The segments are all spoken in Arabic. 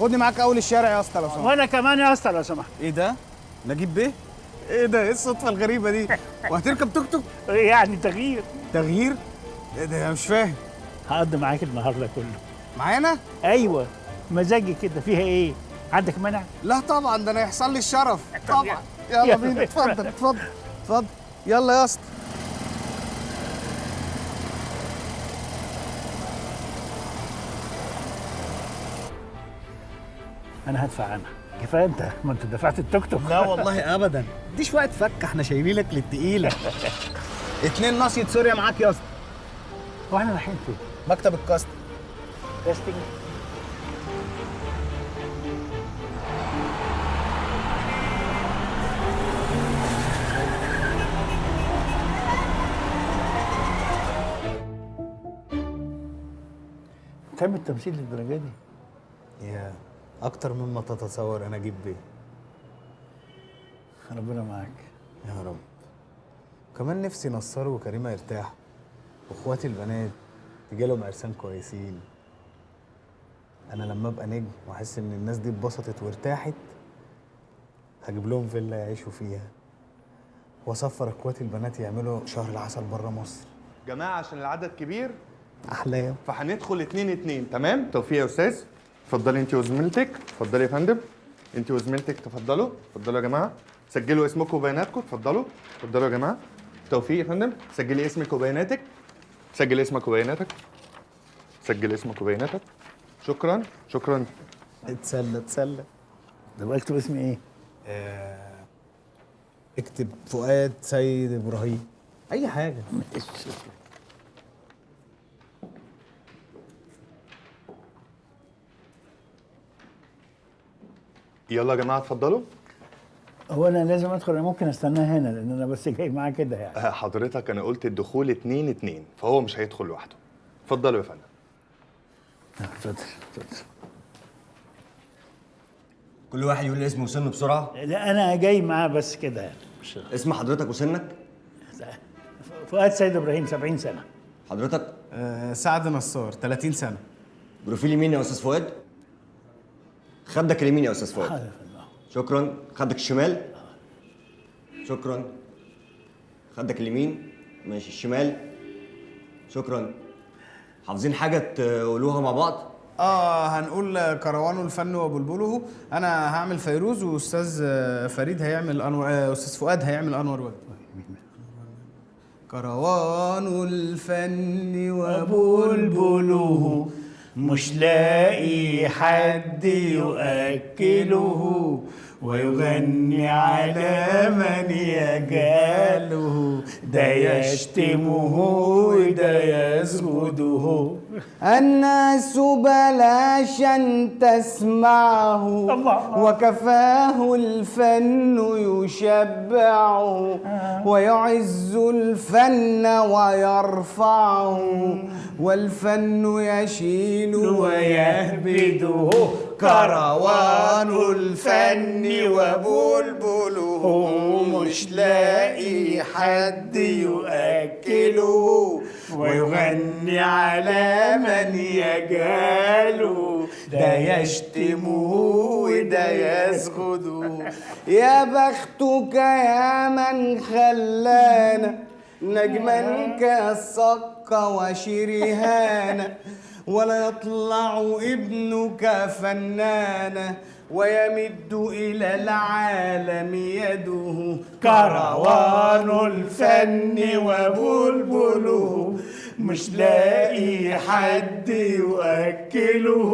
خدني معاك اول الشارع يا اسطى لو سمحت. وانا كمان يا اسطى لو سمحت. ايه ده؟ نجيب بيه؟ ايه ده؟ ايه الصدفه الغريبه دي؟ وهتركب توك توك؟ يعني تغيير. تغيير؟ ايه ده؟ انا مش فاهم. هقضي معاك النهار ده كله. معانا؟ ايوه مزاجي كده، فيها ايه؟ عندك مانع؟ لا طبعا، ده انا يحصل لي الشرف. طب طبعا. يلا بينا. اتفضل اتفضل اتفضل. يلا يا اسطى. انا هدفع انا. كفايه انت، ما انت دفعت التوك توك. لا والله ابدا، دي شويه فك، احنا شايلينك للتقيله. 2 ناصية سوريا معاك يا اسطى. هو احنا رايحين فين؟ مكتب الكاست. كاستنج. تعمل التمثيل للدرجه دي؟ يا اكتر مما تتصور انا اجيب بيه. ربنا معاك يا رب. كمان نفسي نصار وكريمه يرتاحوا، واخواتي البنات يجي لهم عرسان كويسين. انا لما ابقى نجم واحس ان الناس دي اتبسطت وارتاحت، هجيب لهم فيلا يعيشوا فيها، واسفر اخواتي البنات يعملوا شهر العسل بره مصر. جماعه عشان العدد كبير احلام. فهندخل 2-2. تمام؟ توفيق يا استاذ. اتفضلي انت وزميلتك. اتفضلي يا فندم. انت وزميلتك تفضلوا. اتفضلوا يا جماعه. سجلوا اسمكم وبياناتكم. اتفضلوا. اتفضلوا يا جماعه. توفيق يا فندم. سجلي اسمك وبياناتك. سجل اسمك وبياناتك. سجل اسمك وبياناتك. شكرا شكرا. اتسلى اتسلى. ده اكتب اسمي ايه؟ اكتب فؤاد سيد ابراهيم، اي حاجه. يلا يا جماعه اتفضلوا. هو انا لازم ادخل؟ انا ممكن استناه هنا لان انا بس جاي معاه كده يعني. حضرتك انا قلت الدخول 2-2، فهو مش هيدخل لوحده. اتفضلوا يا فندم. اتفضل اتفضل. كل واحد يقول لي اسمه وسنه بسرعه. لا انا جاي معاه بس كده يعني. مش اسم حضرتك وسنك؟ فؤاد سيد ابراهيم 70 سنه. حضرتك؟ سعد نصار 30 سنه. بروفيل يمين يا استاذ فؤاد. خدك اليمين يا استاذ فؤاد. حاضر. شكرا. خدك الشمال. شكرا. خدك اليمين. ماشي الشمال. شكرا. حافظين حاجه تقولوها مع بعض؟ هنقول كروان الفن وبلبله. انا هعمل فيروز، واستاذ فريد هيعمل انور، استاذ فؤاد هيعمل انور وجدي. كروان الفن وبلبله مش لاقي حد يؤكله، ويغني على من يجاله، ده يشتمه وده يسجده. الناس بلاش ان تسمعه، وكفاه الفن يشبعه، ويعز الفن ويرفعه، والفن يشيل ويهبده. كروان الفن وبلبله مش لاقي حد يؤكله، ويغني على من يجاله، ده يشتمه وده يسجده. يا بختك يا من خلانا نجما كالصك وشريهانا، ولا يطلع ابنك فنانا، ويمد إلى العالم يده. كروان الفن وبلبله مش لاقي حد يؤكله،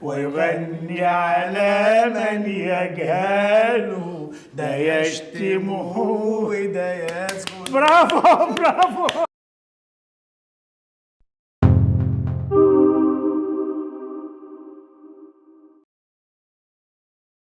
ويغني على من يجهله، ده يشتمه وده يسجد. برافو برافو.